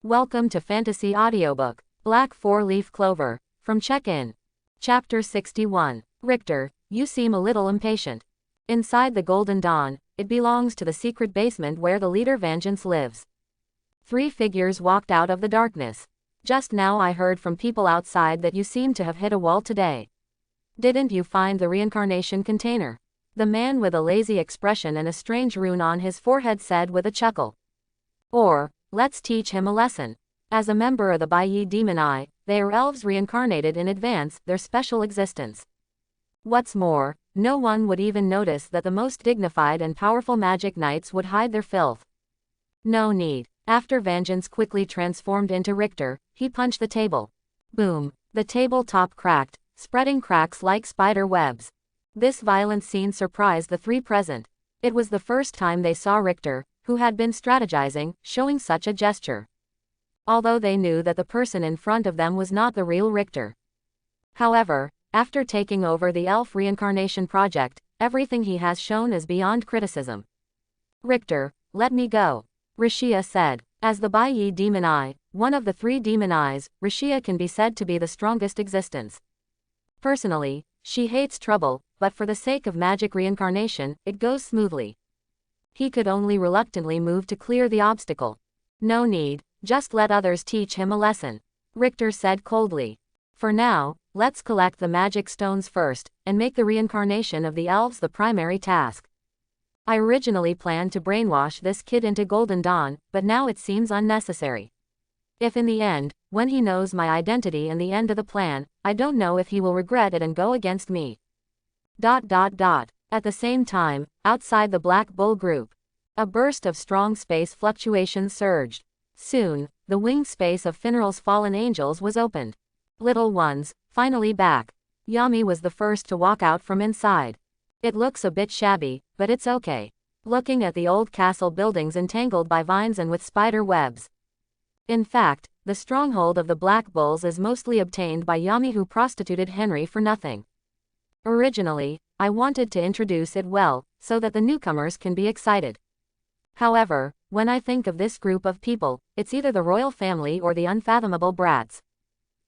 Welcome to Fantasy Audiobook, Black Four-Leaf Clover, from Check-In. Chapter 61. Richter, you seem a little impatient. Inside the Golden Dawn, it belongs to the secret basement where the leader Vengeance lives. Three figures walked out of the darkness. Just now I heard from people outside that you seem to have hit a wall today. Didn't you find the reincarnation container? The man with a lazy expression and a strange rune on his forehead said with a chuckle. Or, let's teach him a lesson. As a member of the Bai Demon Eye, they are elves reincarnated in advance their special existence. What's more, no one would even notice that the most dignified and powerful magic knights would hide their filth. No need. After Vengeance quickly transformed into Richter, he punched the table. Boom. The tabletop cracked, spreading cracks like spider webs. This violent scene surprised the three present. It was the first time they saw Richter, who had been strategizing, showing such a gesture. Although they knew that the person in front of them was not the real Richter. However, after taking over the elf reincarnation project, everything he has shown is beyond criticism. Richter, let me go, Rishia said. As the Bai Demon Eye, one of the three demon eyes, Rishia can be said to be the strongest existence. Personally, she hates trouble, but for the sake of magic reincarnation, it goes smoothly. He could only reluctantly move to clear the obstacle. No need, just let others teach him a lesson, Richter said coldly. For now, let's collect the magic stones first, and make the reincarnation of the elves the primary task. I originally planned to brainwash this kid into Golden Dawn, but now it seems unnecessary. If in the end, when he knows my identity and the end of the plan, I don't know if he will regret it and go against me. At the same time, outside the Black Bull group, a burst of strong space fluctuations surged. Soon, the winged space of Finral's fallen angels was opened. Little ones, finally back. Yami was the first to walk out from inside. It looks a bit shabby, but it's okay. Looking at the old castle buildings entangled by vines and with spider webs. In fact, the stronghold of the Black Bulls is mostly obtained by Yami, who prostituted Henry for nothing. Originally, I wanted to introduce it well, so that the newcomers can be excited. However, when I think of this group of people, it's either the royal family or the unfathomable brats.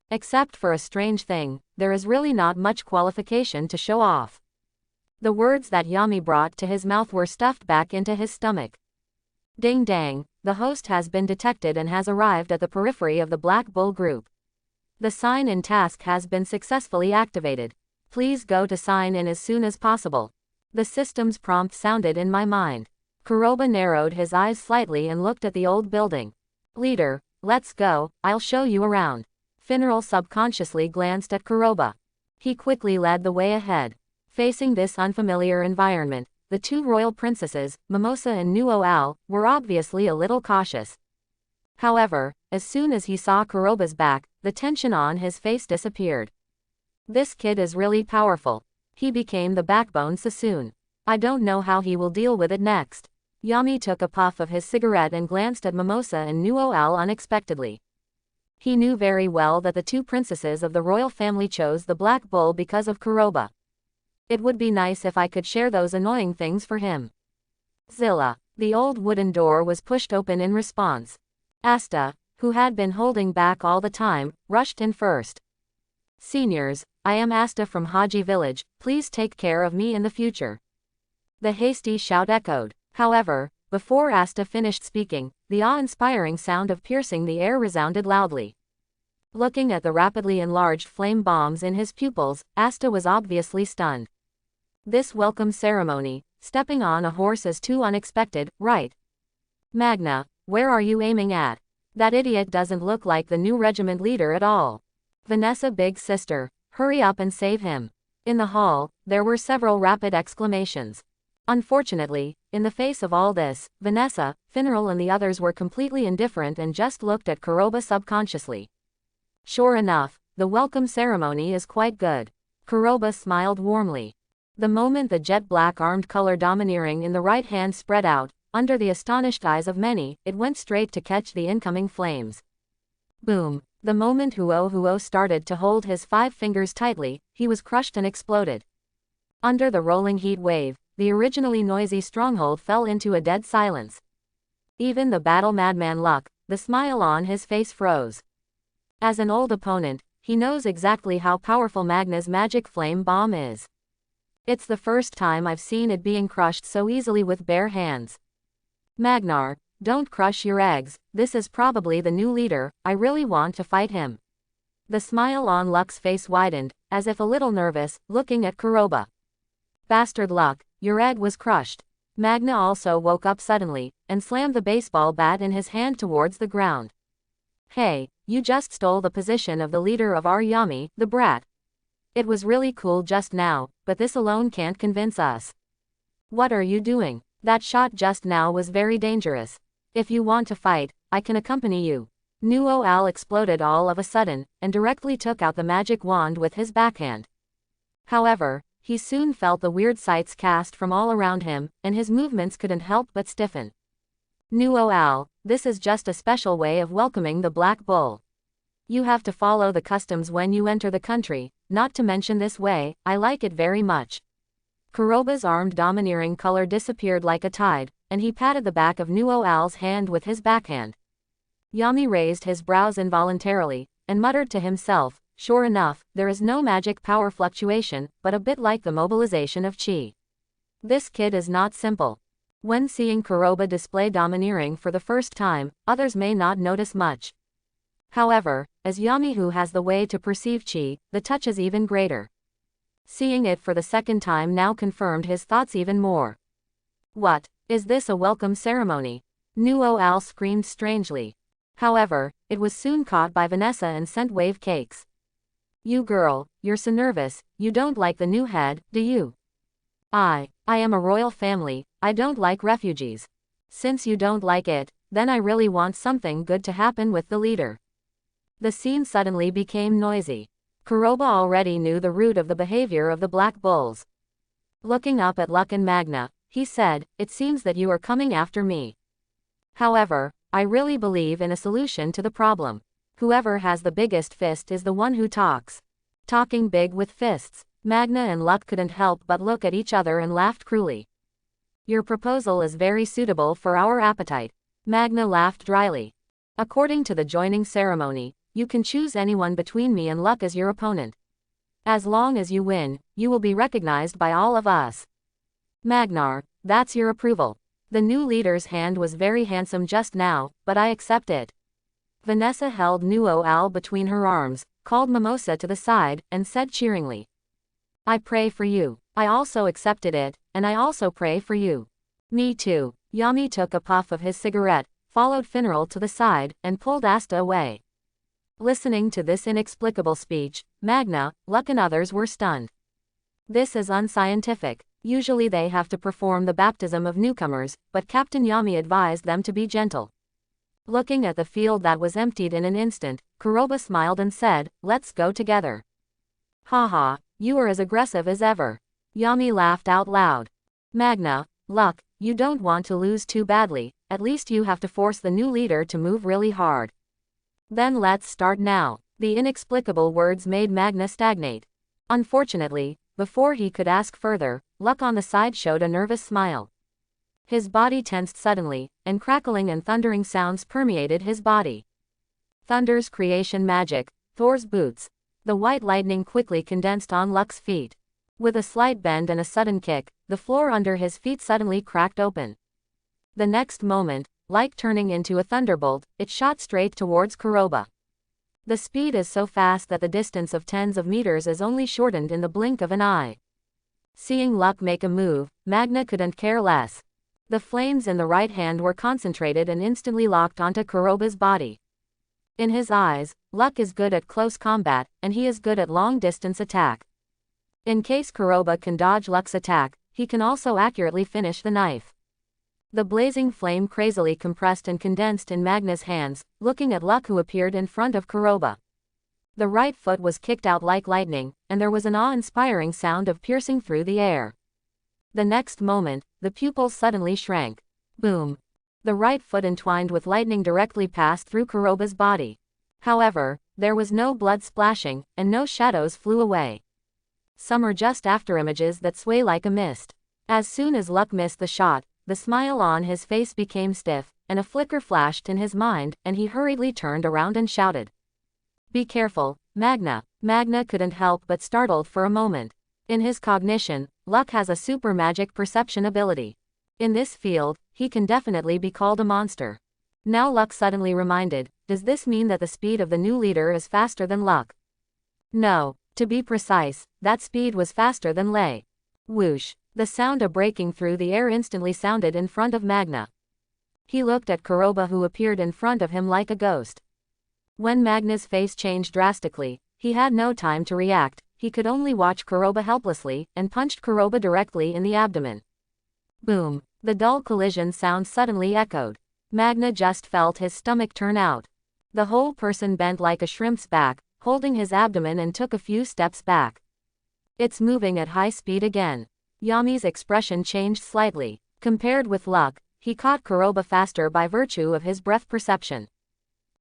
Except for a strange thing, there is really not much qualification to show off. The words that Yami brought to his mouth were stuffed back into his stomach. Ding dang, the host has been detected and has arrived at the periphery of the Black Bull group. The sign-in task has been successfully activated. Please go to sign in as soon as possible. The system's prompt sounded in my mind. Kuroba narrowed his eyes slightly and looked at the old building. Leader, let's go, I'll show you around. Finral subconsciously glanced at Kuroba. He quickly led the way ahead. Facing this unfamiliar environment, the two royal princesses, Mimosa and Nuo Al, were obviously a little cautious. However, as soon as he saw Kuroba's back, the tension on his face disappeared. This kid is really powerful. He became the backbone so soon. I don't know how he will deal with it next. Yami took a puff of his cigarette and glanced at Mimosa and Nuo Al unexpectedly. He knew very well that the two princesses of the royal family chose the Black Bull because of Kuroba. It would be nice if I could share those annoying things for him. Zilla. The old wooden door was pushed open in response. Asta, who had been holding back all the time, rushed in first. Seniors, I am Asta from Haji Village, please take care of me in the future. The hasty shout echoed. However, before Asta finished speaking, the awe-inspiring sound of piercing the air resounded loudly. Looking at the rapidly enlarged flame bombs in his pupils, Asta was obviously stunned. This welcome ceremony, stepping on a horse is too unexpected, right? Magna, where are you aiming at? That idiot doesn't look like the new regiment leader at all. Vanessa, big sister, hurry up and save him. In the hall, there were several rapid exclamations. Unfortunately, in the face of all this, Vanessa, Finral and the others were completely indifferent and just looked at Kuroba subconsciously. Sure enough, the welcome ceremony is quite good. Kuroba smiled warmly. The moment the jet black armed color domineering in the right hand spread out, under the astonished eyes of many, it went straight to catch the incoming flames. Boom. The moment Huo started to hold his 5 fingers tightly, he was crushed and exploded. Under the rolling heat wave, the originally noisy stronghold fell into a dead silence. Even the battle madman Luck, the smile on his face froze. As an old opponent, he knows exactly how powerful Magna's magic flame bomb is. It's the first time I've seen it being crushed so easily with bare hands. Magnar, don't crush your eggs, this is probably the new leader, I really want to fight him. The smile on Luck's face widened, as if a little nervous, looking at Kuroba. Bastard Luck, your egg was crushed. Magna also woke up suddenly, and slammed the baseball bat in his hand towards the ground. Hey, you just stole the position of the leader of our Yami, the brat. It was really cool just now, but this alone can't convince us. What are you doing? That shot just now was very dangerous. If you want to fight, I can accompany you. Nuo Al exploded all of a sudden, and directly took out the magic wand with his backhand. However, he soon felt the weird sights cast from all around him, and his movements couldn't help but stiffen. Nuo Al, this is just a special way of welcoming the Black Bull. You have to follow the customs when you enter the country, not to mention this way, I like it very much. Kuroba's armed domineering color disappeared like a tide, and he patted the back of Nuo Al's hand with his backhand. Yami raised his brows involuntarily, and muttered to himself, sure enough, there is no magic power fluctuation, but a bit like the mobilization of chi. This kid is not simple. When seeing Kuroba display domineering for the first time, others may not notice much. However, as Yami who has the way to perceive chi, the touch is even greater. Seeing it for the second time now confirmed his thoughts even more. What, is this a welcome ceremony? Nuo Al screamed strangely. However, it was soon caught by Vanessa and sent wave cakes. You girl, you're so nervous, you don't like the new head, do you? I am a royal family, I don't like refugees. Since you don't like it, then I really want something good to happen with the leader. The scene suddenly became noisy. Kuroba already knew the root of the behavior of the Black Bulls. Looking up at Luck and Magna, he said, it seems that you are coming after me. However, I really believe in a solution to the problem. Whoever has the biggest fist is the one who talks. Talking big with fists. Magna and Luck couldn't help but look at each other and laughed cruelly. Your proposal is very suitable for our appetite. Magna laughed dryly. According to the joining ceremony, you can choose anyone between me and Luck as your opponent. As long as you win, you will be recognized by all of us. Magnar, that's your approval. The new leader's hand was very handsome just now, but I accept it. Vanessa held Nuo Al between her arms, called Mimosa to the side, and said cheeringly. I pray for you. I also accepted it, and I also pray for you. Me too. Yami took a puff of his cigarette, followed Finral to the side, and pulled Asta away. Listening to this inexplicable speech, Magna, Luck and others were stunned. This is unscientific. Usually they have to perform the baptism of newcomers, but Captain Yami advised them to be gentle. Looking at the field that was emptied in an instant, Kuroba smiled and said, let's go together. Haha, you are as aggressive as ever. Yami laughed out loud. Magna, Luck, you don't want to lose too badly, at least you have to force the new leader to move really hard. Then let's start now. The inexplicable words made Magna stagnate. Unfortunately, before he could ask further, Luck on the side showed a nervous smile. His body tensed suddenly, and crackling and thundering sounds permeated his body. Thunder's creation magic, Thor's boots. The white lightning quickly condensed on Luck's feet. With a slight bend and a sudden kick, the floor under his feet suddenly cracked open. The next moment, like turning into a thunderbolt, it shot straight towards Kuroba. The speed is so fast that the distance of tens of meters is only shortened in the blink of an eye. Seeing Luck make a move, Magna couldn't care less. The flames in the right hand were concentrated and instantly locked onto Kuroba's body. In his eyes, Luck is good at close combat, and he is good at long-distance attack. In case Kuroba can dodge Luck's attack, he can also accurately finish the knife. The blazing flame crazily compressed and condensed in Magna's hands, looking at Luck who appeared in front of Kuroba. The right foot was kicked out like lightning, and there was an awe-inspiring sound of piercing through the air. The next moment, the pupils suddenly shrank. Boom! The right foot entwined with lightning directly passed through Kuroba's body. However, there was no blood splashing, and no shadows flew away. Some are just after images that sway like a mist. As soon as Luck missed the shot, the smile on his face became stiff, and a flicker flashed in his mind, and he hurriedly turned around and shouted. "Be careful, Magna." Magna couldn't help but startled for a moment. In his cognition, Luck has a super magic perception ability. In this field, he can definitely be called a monster. Now Luck suddenly reminded, does this mean that the speed of the new leader is faster than Luck? No, to be precise, that speed was faster than Lei. Whoosh, the sound of breaking through the air instantly sounded in front of Magna. He looked at Kuroba, who appeared in front of him like a ghost. When Magna's face changed drastically, he had no time to react. He could only watch Kuroba helplessly, and punched Kuroba directly in the abdomen. Boom, the dull collision sound suddenly echoed. Magna just felt his stomach turn out. The whole person bent like a shrimp's back, holding his abdomen, and took a few steps back. It's moving at high speed again. Yami's expression changed slightly. Compared with Luck, he caught Kuroba faster by virtue of his breath perception.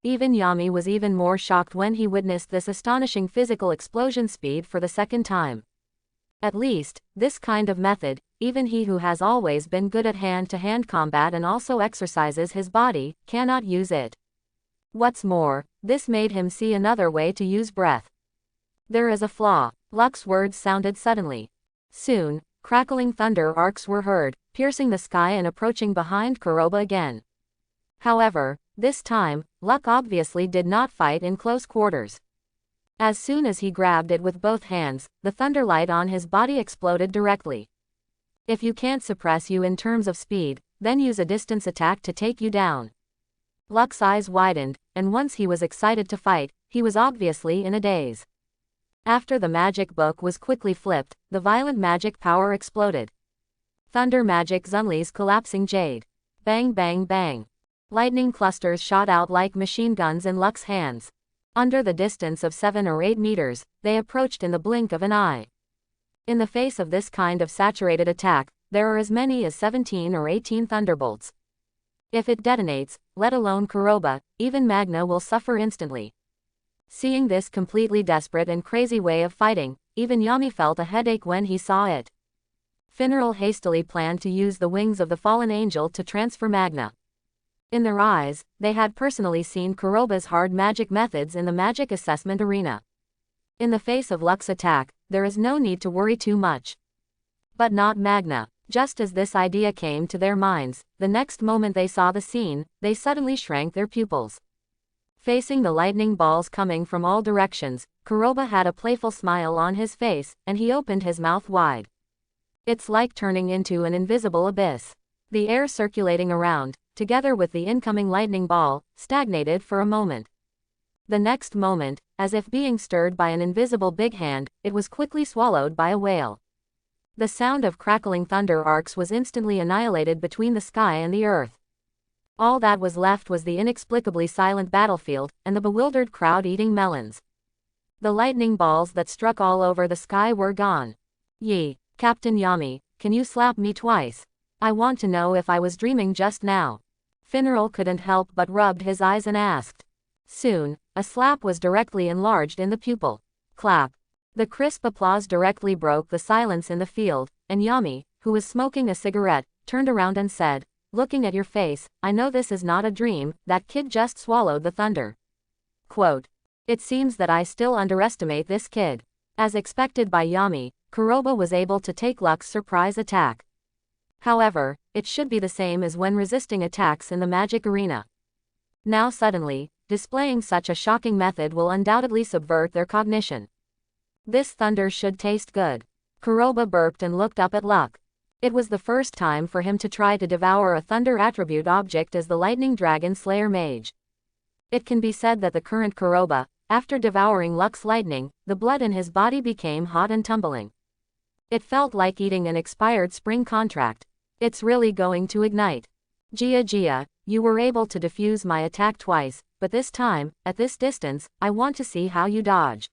Even Yami was even more shocked when he witnessed this astonishing physical explosion speed for the second time. At least, this kind of method, even he who has always been good at hand-to-hand combat and also exercises his body, cannot use it. What's more, this made him see another way to use breath. There is a flaw. Luck's words sounded suddenly. Soon, crackling thunder arcs were heard, piercing the sky and approaching behind Kuroba again. However, this time, Luck obviously did not fight in close quarters. As soon as he grabbed it with both hands, the thunder light on his body exploded directly. If you can't suppress you in terms of speed, then use a distance attack to take you down. Luck's eyes widened, and once he was excited to fight, he was obviously in a daze. After the magic book was quickly flipped, the violent magic power exploded. Thunder magic Zunli's collapsing jade. Bang bang bang. Lightning clusters shot out like machine guns in Luck's hands. Under the distance of 7 or 8 meters, they approached in the blink of an eye. In the face of this kind of saturated attack, there are as many as 17 or 18 thunderbolts. If it detonates, let alone Kuroba, even Magna will suffer instantly. Seeing this completely desperate and crazy way of fighting, even Yami felt a headache when he saw it. Finral hastily planned to use the wings of the fallen angel to transfer Magna. In their eyes, they had personally seen Kuroba's hard magic methods in the magic assessment arena. In the face of Luck's attack, there is no need to worry too much. But not Magna. Just as this idea came to their minds, the next moment they saw the scene, they suddenly shrank their pupils. Facing the lightning balls coming from all directions, Kuroba had a playful smile on his face, and he opened his mouth wide. It's like turning into an invisible abyss. The air circulating around, together with the incoming lightning ball, stagnated for a moment. The next moment, as if being stirred by an invisible big hand, it was quickly swallowed by a whale. The sound of crackling thunder arcs was instantly annihilated between the sky and the earth. All that was left was the inexplicably silent battlefield, and the bewildered crowd eating melons. The lightning balls that struck all over the sky were gone. Yee, Captain Yami, can you slap me twice? I want to know if I was dreaming just now. Finral couldn't help but rubbed his eyes and asked. Soon, a slap was directly enlarged in the pupil. Clap. The crisp applause directly broke the silence in the field, and Yami, who was smoking a cigarette, turned around and said, looking at your face, I know this is not a dream, that kid just swallowed the thunder. Quote. It seems that I still underestimate this kid. As expected by Yami, Kuroba was able to take Luck's surprise attack. However, it should be the same as when resisting attacks in the magic arena. Now suddenly, displaying such a shocking method will undoubtedly subvert their cognition. This thunder should taste good. Kuroba burped and looked up at Luck. It was the first time for him to try to devour a thunder attribute object as the lightning dragon slayer mage. It can be said that the current Kuroba, after devouring Luck's lightning, the blood in his body became hot and tumbling. It felt like eating an expired spring contract. It's really going to ignite. Gia, you were able to defuse my attack twice, but this time, at this distance, I want to see how you dodge.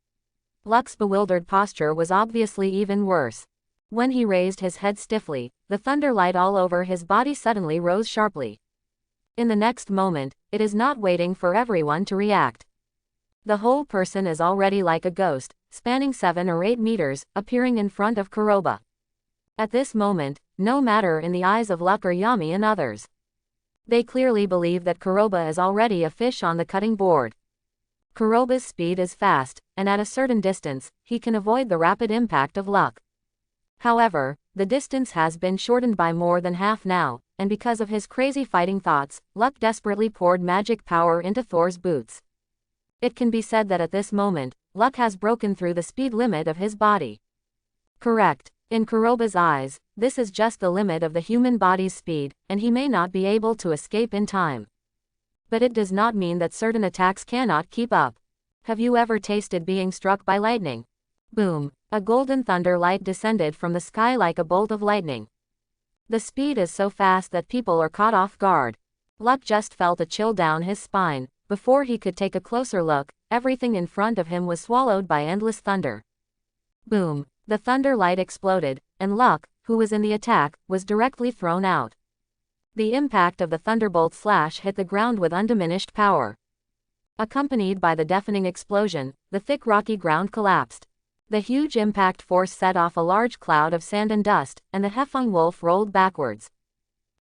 Luck's bewildered posture was obviously even worse. When he raised his head stiffly, the thunder light all over his body suddenly rose sharply. In the next moment, it is not waiting for everyone to react. The whole person is already like a ghost, spanning 7 or 8 meters, appearing in front of Kuroba. At this moment, no matter in the eyes of Luck or Yami and others. They clearly believe that Kuroba is already a fish on the cutting board. Kuroba's speed is fast, and at a certain distance, he can avoid the rapid impact of Luck. However, the distance has been shortened by more than half now, and because of his crazy fighting thoughts, Luck desperately poured magic power into Thor's boots. It can be said that at this moment, Luck has broken through the speed limit of his body. Correct. In Kuroba's eyes, this is just the limit of the human body's speed, and he may not be able to escape in time. But it does not mean that certain attacks cannot keep up. Have you ever tasted being struck by lightning? Boom! A golden thunder light descended from the sky like a bolt of lightning. The speed is so fast that people are caught off guard. Luck just felt a chill down his spine. Before he could take a closer look, everything in front of him was swallowed by endless thunder. Boom! The thunder light exploded, and Luck, who was in the attack, was directly thrown out. The impact of the thunderbolt slash hit the ground with undiminished power. Accompanied by the deafening explosion, the thick rocky ground collapsed. The huge impact force set off a large cloud of sand and dust, and the Hefeng wolf rolled backwards.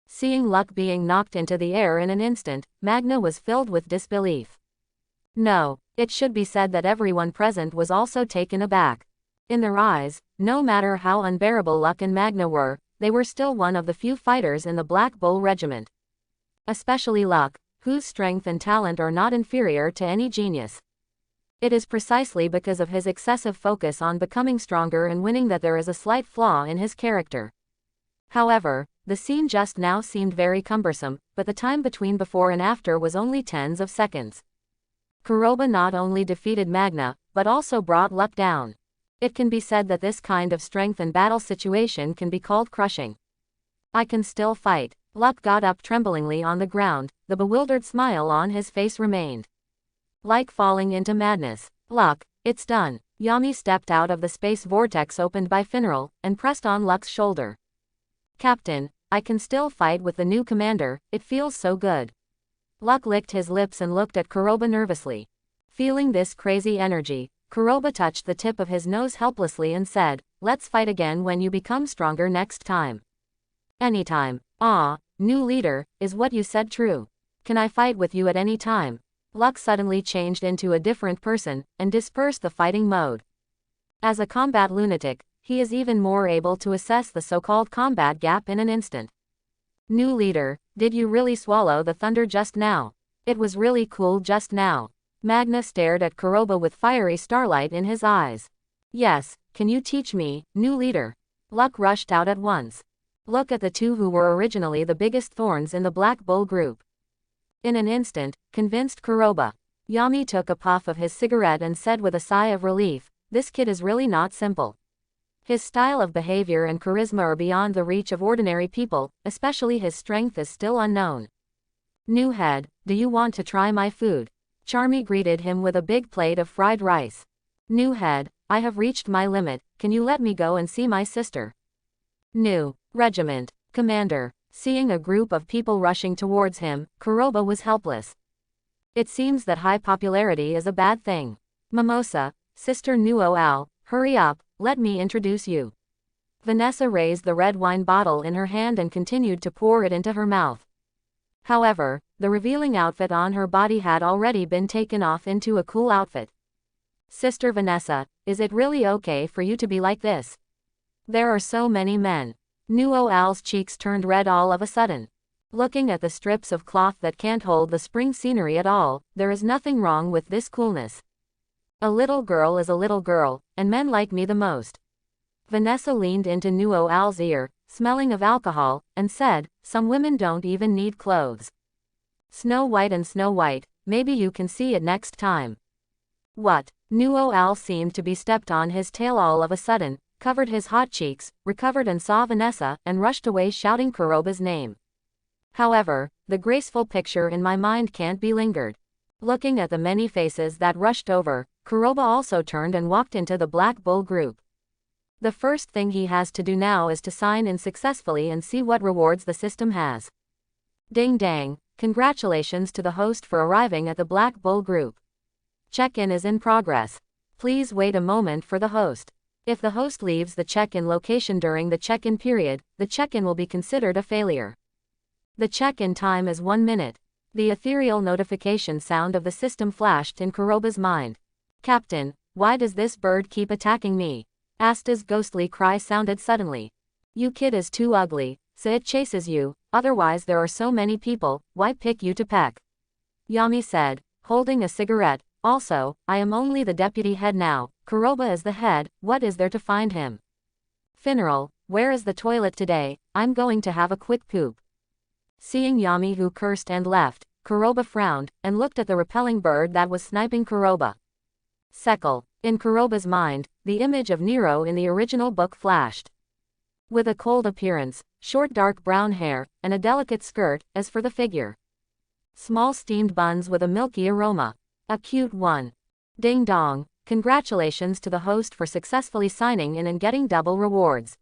Seeing Luck being knocked into the air in an instant, Magna was filled with disbelief. No, it should be said that everyone present was also taken aback. In their eyes, no matter how unbearable Luck and Magna were, they were still one of the few fighters in the Black Bull Regiment. Especially Luck, whose strength and talent are not inferior to any genius. It is precisely because of his excessive focus on becoming stronger and winning that there is a slight flaw in his character. However, the scene just now seemed very cumbersome, but the time between before and after was only tens of seconds. Kuroba not only defeated Magna, but also brought Luck down. It can be said that this kind of strength and battle situation can be called crushing. I can still fight. Luck got up tremblingly on the ground, the bewildered smile on his face remained. Like falling into madness. Luck, it's done. Yami stepped out of the space vortex opened by Finral, and pressed on Luck's shoulder. Captain, I can still fight with the new commander, it feels so good. Luck licked his lips and looked at Kuroba nervously. Feeling this crazy energy, Kuroba touched the tip of his nose helplessly and said, "Let's fight again when you become stronger next time." "Anytime." "Ah, new leader, is what you said true? Can I fight with you at any time?" Luck suddenly changed into a different person, and dispersed the fighting mode. As a combat lunatic, he is even more able to assess the so-called combat gap in an instant. "New leader, did you really swallow the thunder just now? It was really cool just now." Magna stared at Kuroba with fiery starlight in his eyes. "Yes, can you teach me, new leader?" Luck rushed out at once. Look at the two who were originally the biggest thorns in the Black Bull group. In an instant, convinced Kuroba. Yami took a puff of his cigarette and said with a sigh of relief, "This kid is really not simple. His style of behavior and charisma are beyond the reach of ordinary people, especially his strength is still unknown." "New head, do you want to try my food?" Charmy greeted him with a big plate of fried rice. "New head, I have reached my limit, can you let me go and see my sister?" New regiment commander. Seeing a group of people rushing towards him, Kuroba was helpless. It seems that high popularity is a bad thing. "Mimosa, Sister Nuo Al, hurry up, let me introduce you." Vanessa raised the red wine bottle in her hand and continued to pour it into her mouth. However, the revealing outfit on her body had already been taken off into a cool outfit. "Sister Vanessa, is it really okay for you to be like this? There are so many men." Nuo Al's cheeks turned red all of a sudden. Looking at the strips of cloth that can't hold the spring scenery at all, there is nothing wrong with this coolness. "A little girl is a little girl, and men like me the most." Vanessa leaned into Nuo Al's ear, smelling of alcohol, and said, "Some women don't even need clothes. Snow White and Snow White, maybe you can see it next time." "What?" Nuo Al seemed to be stepped on his tail all of a sudden, covered his hot cheeks, recovered and saw Vanessa, and rushed away shouting Kuroba's name. However, the graceful picture in my mind can't be lingered. Looking at the many faces that rushed over, Kuroba also turned and walked into the Black Bull group. The first thing he has to do now is to sign in successfully and see what rewards the system has. Ding dang, congratulations to the host for arriving at the Black Bull group. Check-in is in progress. Please wait a moment for the host. If the host leaves the check-in location during the check-in period, the check-in will be considered a failure. The check-in time is 1 minute. The ethereal notification sound of the system flashed in Kuroba's mind. Captain, why does this bird keep attacking me? Asta's ghostly cry sounded suddenly. You kid is too ugly, so it chases you, otherwise there are so many people, why pick you to peck? Yami said, holding a cigarette. Also, I am only the deputy head now, Kuroba is the head, what is there to find him? Funeral, where is the toilet today? I'm going to have a quick poop. Seeing Yami who cursed and left, Kuroba frowned, and looked at the repelling bird that was sniping Kuroba. Sekal. In Kuroba's mind, the image of Nero in the original book flashed. With a cold appearance, short dark brown hair, and a delicate skirt, as for the figure. Small steamed buns with a milky aroma. A cute one. Ding dong, congratulations to the host for successfully signing in and getting double rewards.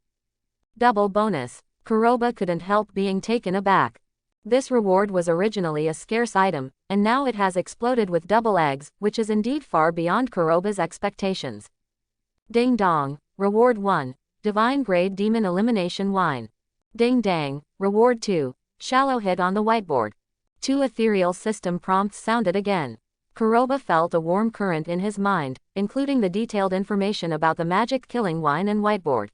Double bonus. Kuroba couldn't help being taken aback. This reward was originally a scarce item, and now it has exploded with double eggs, which is indeed far beyond Kuroba's expectations. Ding dong, reward 1, divine grade demon elimination wine. Ding dang, reward 2, shallow hit on the whiteboard. 2 ethereal system prompts sounded again. Kuroba felt a warm current in his mind, including the detailed information about the magic killing wine and whiteboard.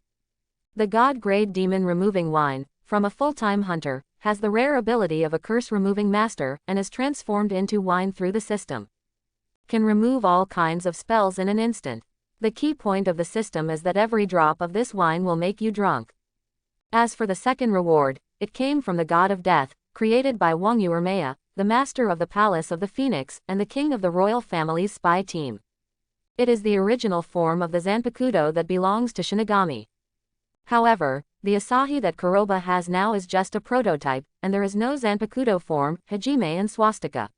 The god grade demon removing wine, from a full-time hunter, has the rare ability of a curse-removing master, and is transformed into wine through the system. Can remove all kinds of spells in an instant. The key point of the system is that every drop of this wine will make you drunk. As for the second reward, it came from the god of death, created by Wangyu Ermea, the master of the Palace of the Phoenix, and the king of the royal family's spy team. It is the original form of the Zanpakuto that belongs to Shinigami. However, the Asahi that Kuroba has now is just a prototype, and there is no Zanpakuto form, Hajime and Swastika.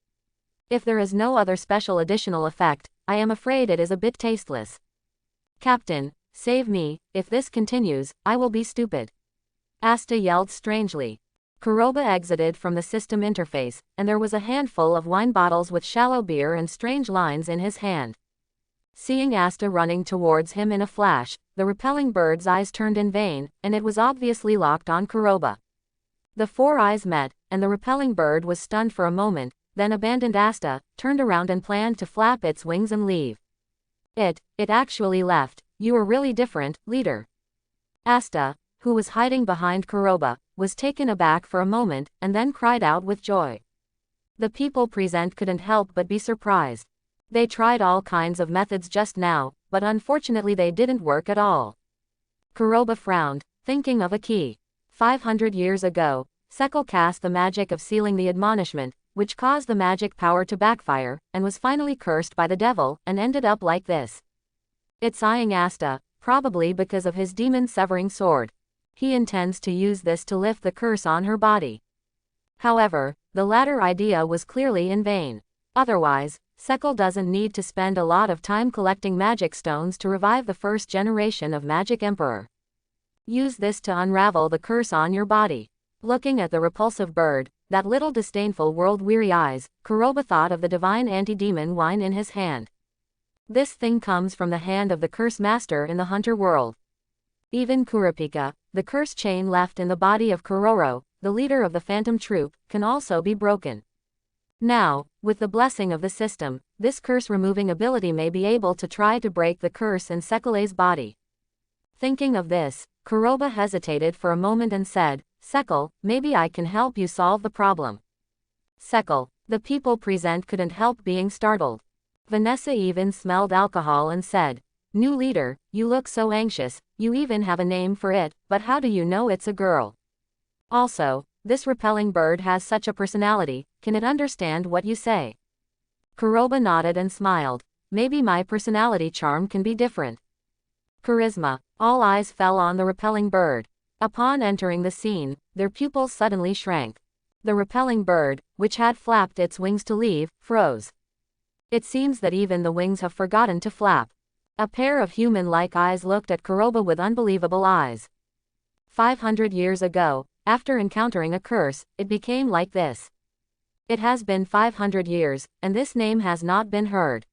If there is no other special additional effect, I am afraid it is a bit tasteless. Captain, save me, if this continues, I will be stupid. Asta yelled strangely. Kuroba exited from the system interface, and there was a handful of wine bottles with shallow beer and strange lines in his hand. Seeing Asta running towards him in a flash, the repelling bird's eyes turned in vain, and it was obviously locked on Kuroba. The 4 eyes met, and the repelling bird was stunned for a moment, then abandoned Asta, turned around and planned to flap its wings and leave. It actually left. You are really different, leader. Asta, who was hiding behind Kuroba, was taken aback for a moment, and then cried out with joy. The people present couldn't help but be surprised. They tried all kinds of methods just now, but unfortunately they didn't work at all. Kuroba frowned, thinking of a key. 500 years ago, Sekal cast the magic of sealing the admonishment, which caused the magic power to backfire, and was finally cursed by the devil, and ended up like this. It's eyeing Asta, probably because of his demon-severing sword. He intends to use this to lift the curse on her body. However, the latter idea was clearly in vain. Otherwise, Sekal doesn't need to spend a lot of time collecting magic stones to revive the first generation of Magic Emperor. Use this to unravel the curse on your body. Looking at the repulsive bird, that little disdainful world-weary eyes, Kuroba thought of the divine anti-demon wine in his hand. This thing comes from the hand of the curse master in the hunter world. Even Kurapika, the curse chain left in the body of Kuroro, the leader of the phantom troop, can also be broken. Now, with the blessing of the system, this curse-removing ability may be able to try to break the curse in Sekale's body. Thinking of this, Kuroba hesitated for a moment and said, Sekal, maybe I can help you solve the problem. Sekal. The people present couldn't help being startled. Vanessa even smelled alcohol and said, New leader, you look so anxious, you even have a name for it, but how do you know it's a girl? Also, this repelling bird has such a personality, can it understand what you say? Kuroba nodded and smiled. Maybe my personality charm can be different. Charisma. All eyes fell on the repelling bird. Upon entering the scene, their pupils suddenly shrank. The repelling bird, which had flapped its wings to leave, froze. It seems that even the wings have forgotten to flap. A pair of human-like eyes looked at Kuroba with unbelievable eyes. 500 years ago, after encountering a curse, it became like this. It has been 500 years, and this name has not been heard.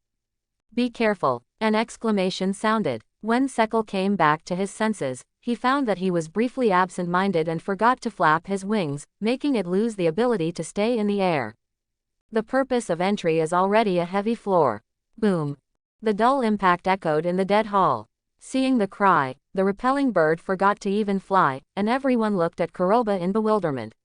Be careful, an exclamation sounded. When Sekal came back to his senses, he found that he was briefly absent-minded and forgot to flap his wings, making it lose the ability to stay in the air. The purpose of entry is already a heavy floor. Boom. The dull impact echoed in the dead hall. Seeing the cry, the repelling bird forgot to even fly, and everyone looked at Kuroba in bewilderment.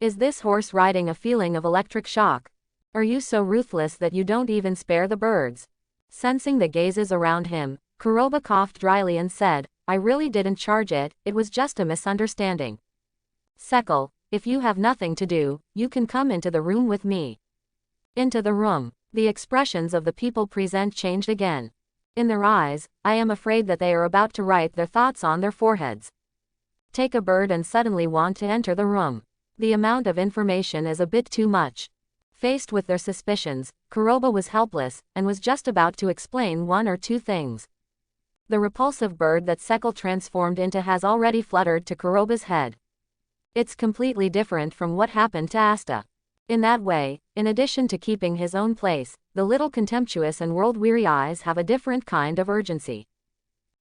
Is this horse riding a feeling of electric shock? Are you so ruthless that you don't even spare the birds? Sensing the gazes around him, Kuroba coughed dryly and said, I really didn't charge it, it was just a misunderstanding. Sekal, if you have nothing to do, you can come into the room with me. Into the room. The expressions of the people present changed again. In their eyes, I am afraid that they are about to write their thoughts on their foreheads. Take a bird and suddenly want to enter the room. The amount of information is a bit too much. Faced with their suspicions, Kuroba was helpless, and was just about to explain one or two things. The repulsive bird that Sekal transformed into has already fluttered to Kuroba's head. It's completely different from what happened to Asta. In that way, in addition to keeping his own place, the little contemptuous and world-weary eyes have a different kind of urgency.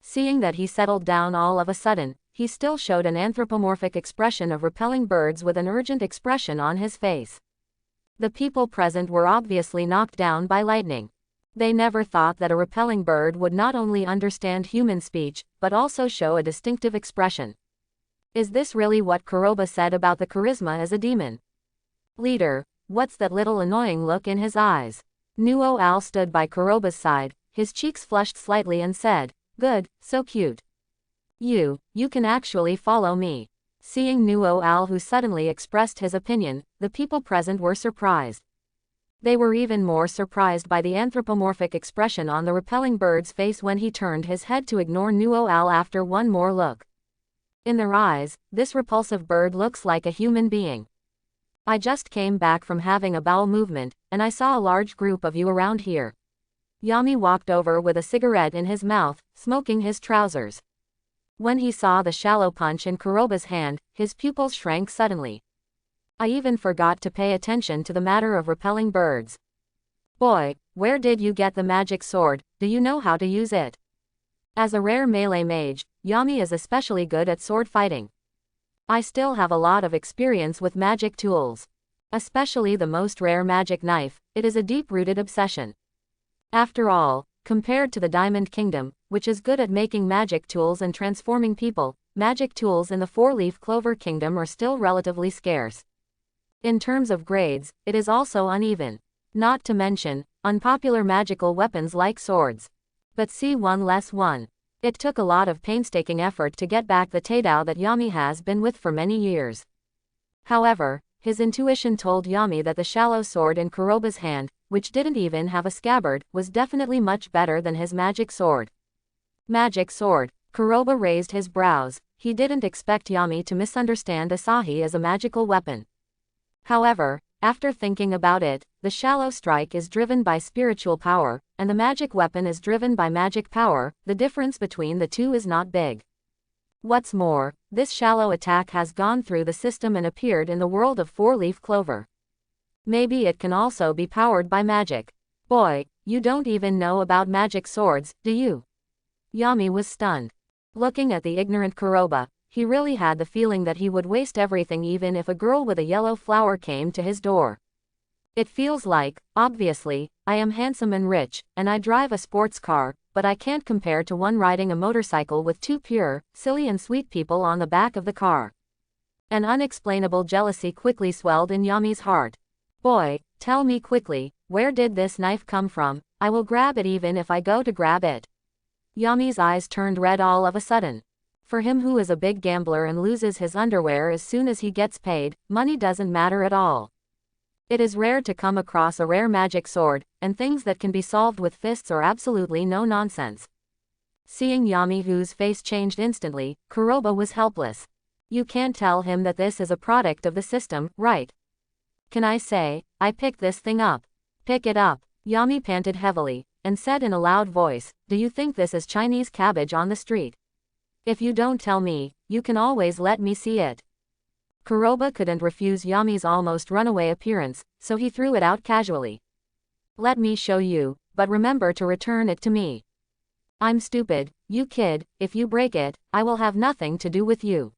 Seeing that he settled down all of a sudden, he still showed an anthropomorphic expression of repelling birds with an urgent expression on his face. The people present were obviously knocked down by lightning. They never thought that a repelling bird would not only understand human speech, but also show a distinctive expression. Is this really what Kuroba said about the charisma as a demon? Leader, what's that little annoying look in his eyes? Nuo Al stood by Kuroba's side, his cheeks flushed slightly and said, Good, so cute. You can actually follow me. Seeing Nuo Al who suddenly expressed his opinion, the people present were surprised. They were even more surprised by the anthropomorphic expression on the repelling bird's face when he turned his head to ignore Nuo Al after one more look. In their eyes, this repulsive bird looks like a human being. I just came back from having a bowel movement, and I saw a large group of you around here. Yami walked over with a cigarette in his mouth, smoking his trousers. When he saw the shallow punch in Kuroba's hand, his pupils shrank suddenly. I even forgot to pay attention to the matter of repelling birds. Boy, where did you get the magic sword? Do you know how to use it? As a rare melee mage, Yami is especially good at sword fighting. I still have a lot of experience with magic tools. Especially the most rare magic knife, it is a deep-rooted obsession. After all, compared to the Diamond Kingdom, which is good at making magic tools and transforming people, magic tools in the Four-Leaf Clover Kingdom are still relatively scarce. In terms of grades, it is also uneven. Not to mention, unpopular magical weapons like swords. But see one less one. It took a lot of painstaking effort to get back the Taidao that Yami has been with for many years. However, his intuition told Yami that the shallow sword in Kuroba's hand, which didn't even have a scabbard, was definitely much better than his magic sword. Magic sword. Kuroba raised his brows. He didn't expect Yami to misunderstand Asahi as a magical weapon. However, after thinking about it, the shallow strike is driven by spiritual power, and the magic weapon is driven by magic power. The difference between the two is not big. What's more, this shallow attack has gone through the system and appeared in the world of Four-Leaf Clover. Maybe it can also be powered by magic. Boy, you don't even know about magic swords, do you? Yami was stunned. Looking at the ignorant Kuroba, he really had the feeling that he would waste everything even if a girl with a yellow flower came to his door. It feels like, obviously, I am handsome and rich, and I drive a sports car, but I can't compare to one riding a motorcycle with two pure, silly and sweet people on the back of the car. An unexplainable jealousy quickly swelled in Yami's heart. Boy, tell me quickly, where did this knife come from? I will grab it even if I go to grab it. Yami's eyes turned red all of a sudden. For him who is a big gambler and loses his underwear as soon as he gets paid, money doesn't matter at all. It is rare to come across a rare magic sword, and things that can be solved with fists are absolutely no nonsense. Seeing Yami whose face changed instantly, Kuroba was helpless. You can't tell him that this is a product of the system, right? Can I say, I picked this thing up? Pick it up. Yami panted heavily, and said in a loud voice, do you think this is Chinese cabbage on the street? If you don't tell me, you can always let me see it. Kuroba couldn't refuse Yami's almost runaway appearance, so he threw it out casually. Let me show you, but remember to return it to me. I'm stupid, you kid, if you break it, I will have nothing to do with you.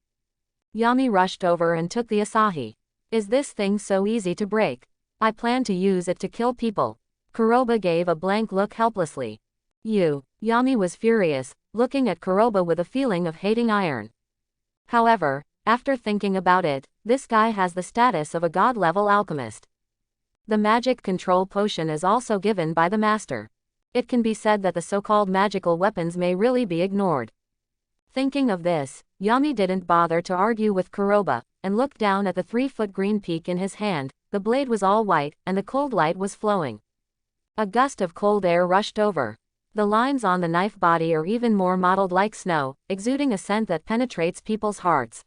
Yami rushed over and took the Asahi. Is this thing so easy to break? I plan to use it to kill people. Kuroba gave a blank look helplessly. You. Yami was furious, looking at Kuroba with a feeling of hating iron. However, after thinking about it, this guy has the status of a god-level alchemist. The magic control potion is also given by the master. It can be said that the so-called magical weapons may really be ignored. Thinking of this, Yami didn't bother to argue with Kuroba, and looked down at the 3-foot green peak in his hand. The blade was all white, and the cold light was flowing. A gust of cold air rushed over. The lines on the knife body are even more mottled like snow, exuding a scent that penetrates people's hearts.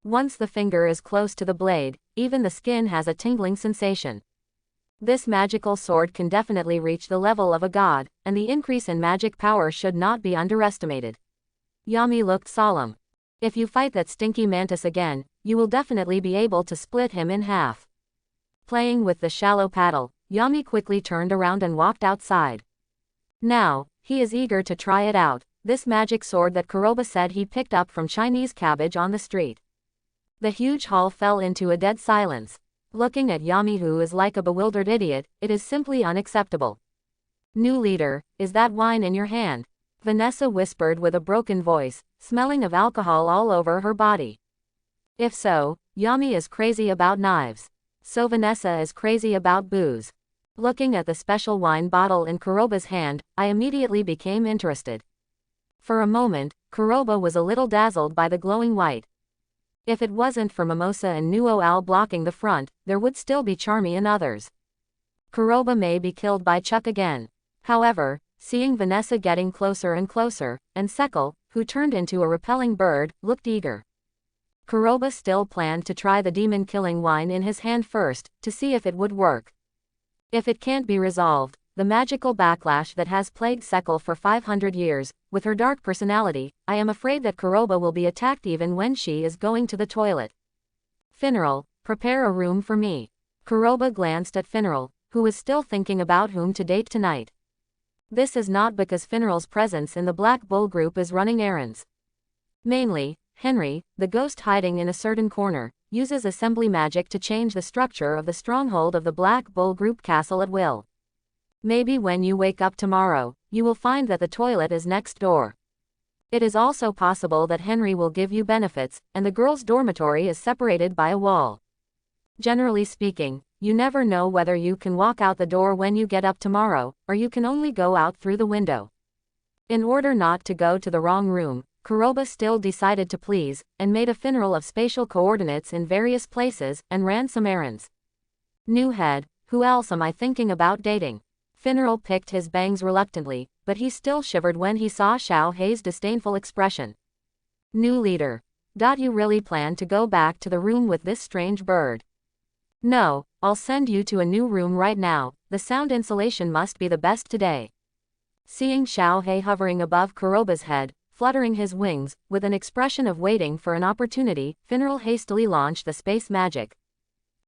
Once the finger is close to the blade, even the skin has a tingling sensation. This magical sword can definitely reach the level of a god, and the increase in magic power should not be underestimated. Yami looked solemn. If you fight that stinky mantis again, you will definitely be able to split him in half. Playing with the shallow paddle, Yami quickly turned around and walked outside. Now, he is eager to try it out, this magic sword that Kuroba said he picked up from Chinese cabbage on the street. The huge hall fell into a dead silence. Looking at Yami, who is like a bewildered idiot, it is simply unacceptable. New leader, is that wine in your hand? Vanessa whispered with a broken voice, smelling of alcohol all over her body. If so, Yami is crazy about knives. So Vanessa is crazy about booze. Looking at the special wine bottle in Kuroba's hand, I immediately became interested. For a moment, Kuroba was a little dazzled by the glowing white. If it wasn't for Mimosa and Nuo Al blocking the front, there would still be Charmy and others. Kuroba may be killed by Chuck again. However, seeing Vanessa getting closer and closer, and Sekal, who turned into a repelling bird, looked eager. Kuroba still planned to try the demon-killing wine in his hand first, to see if it would work. If it can't be resolved, the magical backlash that has plagued Sekal for 500 years, with her dark personality, I am afraid that Kuroba will be attacked even when she is going to the toilet. Finral, prepare a room for me. Kuroba glanced at Finral, who was still thinking about whom to date tonight. This is not because Finral's presence in the Black Bull group is running errands. Mainly, Henry, the ghost hiding in a certain corner, uses assembly magic to change the structure of the stronghold of the Black Bull group castle at will. Maybe when you wake up tomorrow, you will find that the toilet is next door. It is also possible that Henry will give you benefits, and the girls' dormitory is separated by a wall. Generally speaking, you never know whether you can walk out the door when you get up tomorrow, or you can only go out through the window. In order not to go to the wrong room, Kuroba still decided to please, and made a Finral of spatial coordinates in various places, and ran some errands. New head, who else am I thinking about dating? Finral picked his bangs reluctantly, but he still shivered when he saw Xiao Hei's disdainful expression. New leader. You really plan to go back to the room with this strange bird? No, I'll send you to a new room right now, the sound insulation must be the best today. Seeing Xiao Hei hovering above Kuroba's head, fluttering his wings, with an expression of waiting for an opportunity, Finral hastily launched the space magic.